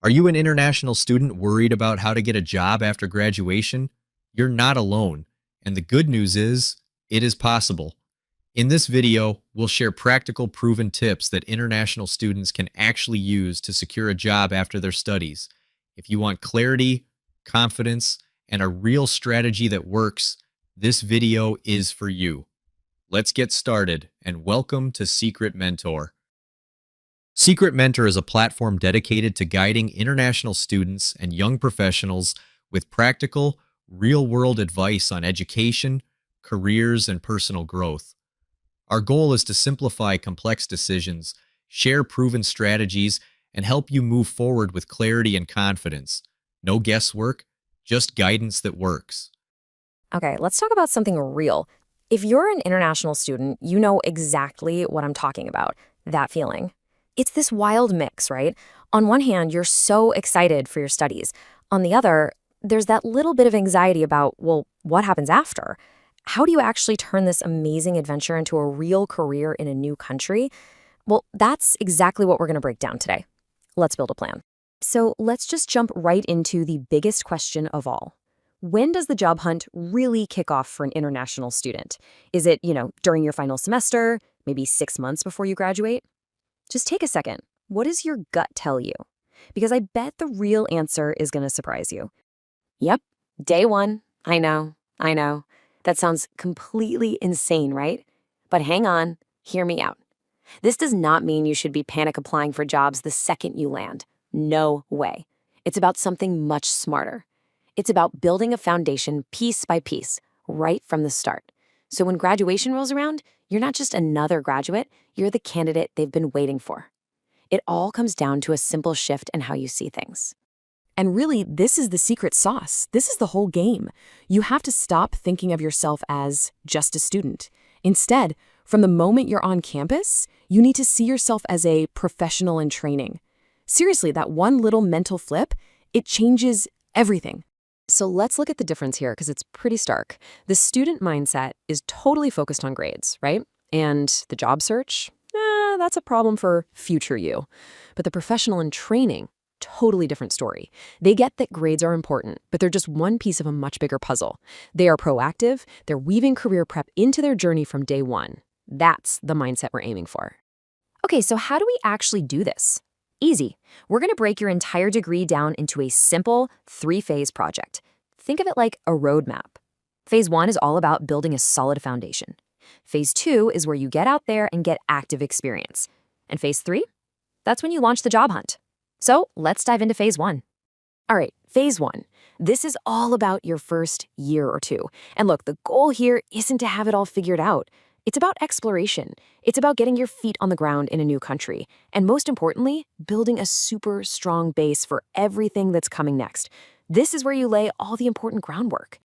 Are you an international student worried about how to get a job after graduation? You're not alone. And the good news is, it is possible. In this video, we'll share practical proven tips that international students can actually use to secure a job after their studies. If you want clarity, confidence, and a real strategy that works, this video is for you. Let's get started, and welcome to Secret Mentor. Secret Mentor is a platform dedicated to guiding international students and young professionals with practical, real-world advice on education, careers, and personal growth. Our goal is to simplify complex decisions, share proven strategies, and help you move forward with clarity and confidence. No guesswork, just guidance that works. Okay, let's talk about something real. If you're an international student, you know exactly what I'm talking about, that feeling. It's this wild mix, right? On one hand, you're so excited for your studies. On the other, there's that little bit of anxiety about, well, what happens after? How do you actually turn this amazing adventure into a real career in a new country? Well, that's exactly what we're going to break down today. Let's build a plan. So let's just jump right into the biggest question of all. When does the job hunt really kick off for an international student? Is it, during your final semester, maybe 6 months before you graduate? Just take a second. What does your gut tell you? Because I bet the real answer is going to surprise you. Yep, day one. I know. That sounds completely insane, right? But hang on, hear me out. This does not mean you should be panic applying for jobs the second you land. No way. It's about something much smarter. It's about building a foundation piece by piece, right from the start. So when graduation rolls around, you're not just another graduate, you're the candidate they've been waiting for. It all comes down to a simple shift in how you see things. And really, this is the secret sauce. This is the whole game. You have to stop thinking of yourself as just a student. Instead, from the moment you're on campus, you need to see yourself as a professional in training. Seriously, that one little mental flip, it changes everything. So let's look at the difference here because it's pretty stark. The student mindset is totally focused on grades, right? And the job search, that's a problem for future you. But the professional in training, totally different story. They get that grades are important, but they're just one piece of a much bigger puzzle. They are proactive, they're weaving career prep into their journey from day one. That's the mindset we're aiming for. Okay, so how do we actually do this? Easy. We're going to break your entire degree down into a simple 3-phase project. Think of it like a roadmap. Phase 1 is all about building a solid foundation. Phase 2 is where you get out there and get active experience. And Phase 3? That's when you launch the job hunt. So let's dive into Phase 1. All right, Phase 1. This is all about your first year or two. And look, the goal here isn't to have it all figured out. It's about exploration. It's about getting your feet on the ground in a new country. And most importantly, building a super strong base for everything that's coming next. This is where you lay all the important groundwork.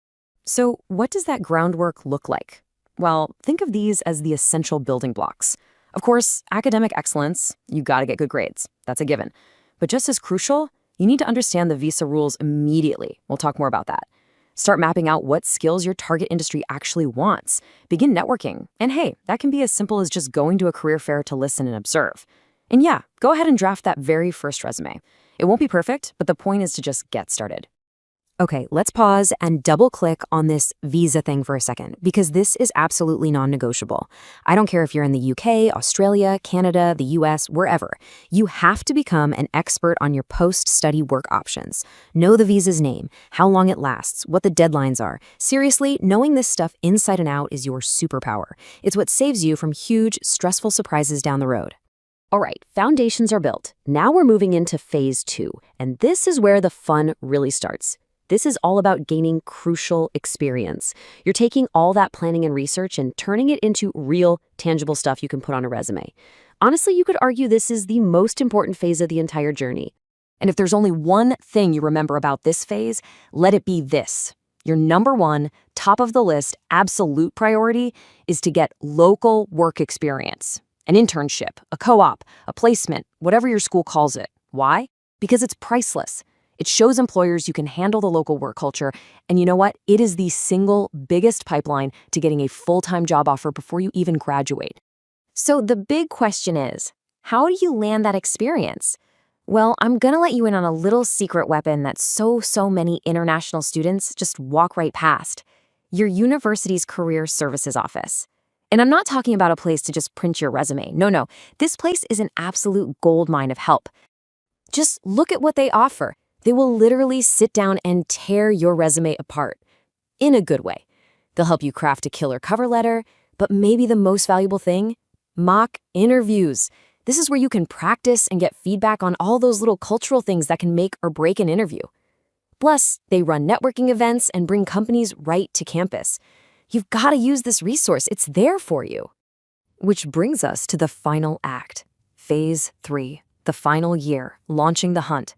So what does that groundwork look like? Well, think of these as the essential building blocks. Of course, academic excellence, you gotta get good grades. That's a given. But just as crucial, you need to understand the visa rules immediately. We'll talk more about that. Start mapping out what skills your target industry actually wants. Begin networking. And hey, that can be as simple as just going to a career fair to listen and observe. And yeah, go ahead and draft that very first resume. It won't be perfect, but the point is to just get started. Okay, let's pause and double-click on this visa thing for a second, because this is absolutely non-negotiable. I don't care if you're in the UK, Australia, Canada, the US, wherever. You have to become an expert on your post-study work options. Know the visa's name, how long it lasts, what the deadlines are. Seriously, knowing this stuff inside and out is your superpower. It's what saves you from huge, stressful surprises down the road. All right, foundations are built. Now we're moving into Phase 2, and this is where the fun really starts. This is all about gaining crucial experience. You're taking all that planning and research and turning it into real, tangible stuff you can put on a resume. Honestly, you could argue this is the most important phase of the entire journey. And if there's only one thing you remember about this phase, let it be this. Your number one, top of the list, absolute priority is to get local work experience. An internship, a co-op, a placement, whatever your school calls it. Why? Because it's priceless. It shows employers you can handle the local work culture, and you know what? It is the single biggest pipeline to getting a full-time job offer before you even graduate. So the big question is, how do you land that experience? Well, I'm gonna let you in on a little secret weapon that so many international students just walk right past. Your university's career services office. And I'm not talking about a place to just print your resume. No. This place is an absolute goldmine of help. Just look at what they offer. They will literally sit down and tear your resume apart. In a good way. They'll help you craft a killer cover letter, but maybe the most valuable thing? Mock interviews. This is where you can practice and get feedback on all those little cultural things that can make or break an interview. Plus, they run networking events and bring companies right to campus. You've got to use this resource. It's there for you. Which brings us to the final act. Phase 3, the final year, launching the hunt.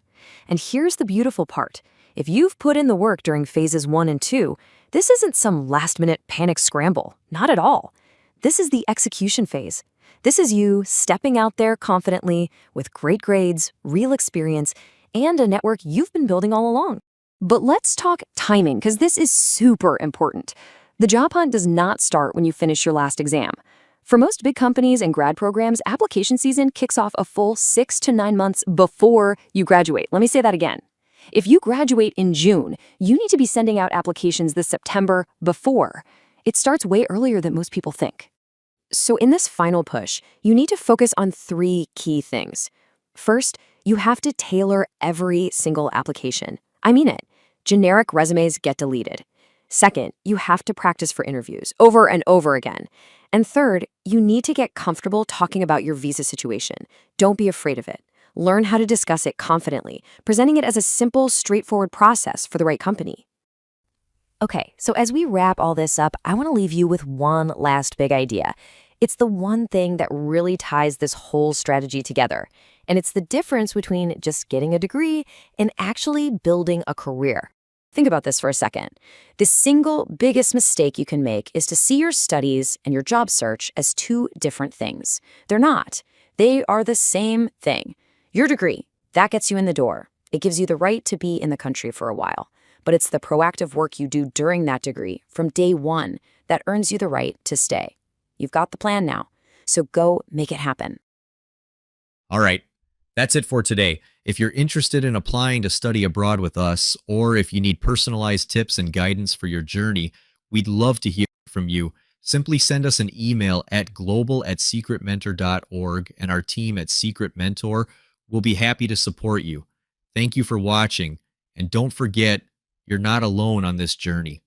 And here's the beautiful part. If you've put in the work during phases 1 and 2, this isn't some last-minute panic scramble. Not at all. This is the execution phase. This is you stepping out there confidently with great grades, real experience, and a network you've been building all along. But let's talk timing, because this is super important. The job hunt does not start when you finish your last exam. For most big companies and grad programs, application season kicks off a full 6 to 9 months before you graduate. Let me say that again. If you graduate in June, you need to be sending out applications this September before. It starts way earlier than most people think. So in this final push, you need to focus on 3 key things. First, you have to tailor every single application. I mean it. Generic resumes get deleted. Second, you have to practice for interviews over and over again. And third, you need to get comfortable talking about your visa situation. Don't be afraid of it. Learn how to discuss it confidently, presenting it as a simple, straightforward process for the right company. Okay, so as we wrap all this up, I want to leave you with one last big idea. It's the one thing that really ties this whole strategy together. And it's the difference between just getting a degree and actually building a career. Think about this for a second. The single biggest mistake you can make is to see your studies and your job search as 2 different things. They're not. They are the same thing. Your degree, that gets you in the door. It gives you the right to be in the country for a while. But it's the proactive work you do during that degree, from day 1, that earns you the right to stay. You've got the plan now, so go make it happen. All right, that's it for today. If you're interested in applying to study abroad with us, or if you need personalized tips and guidance for your journey, we'd love to hear from you. Simply send us an email at global@secretmentor.org, and our team at Secret Mentor will be happy to support you. Thank you for watching, and don't forget, you're not alone on this journey.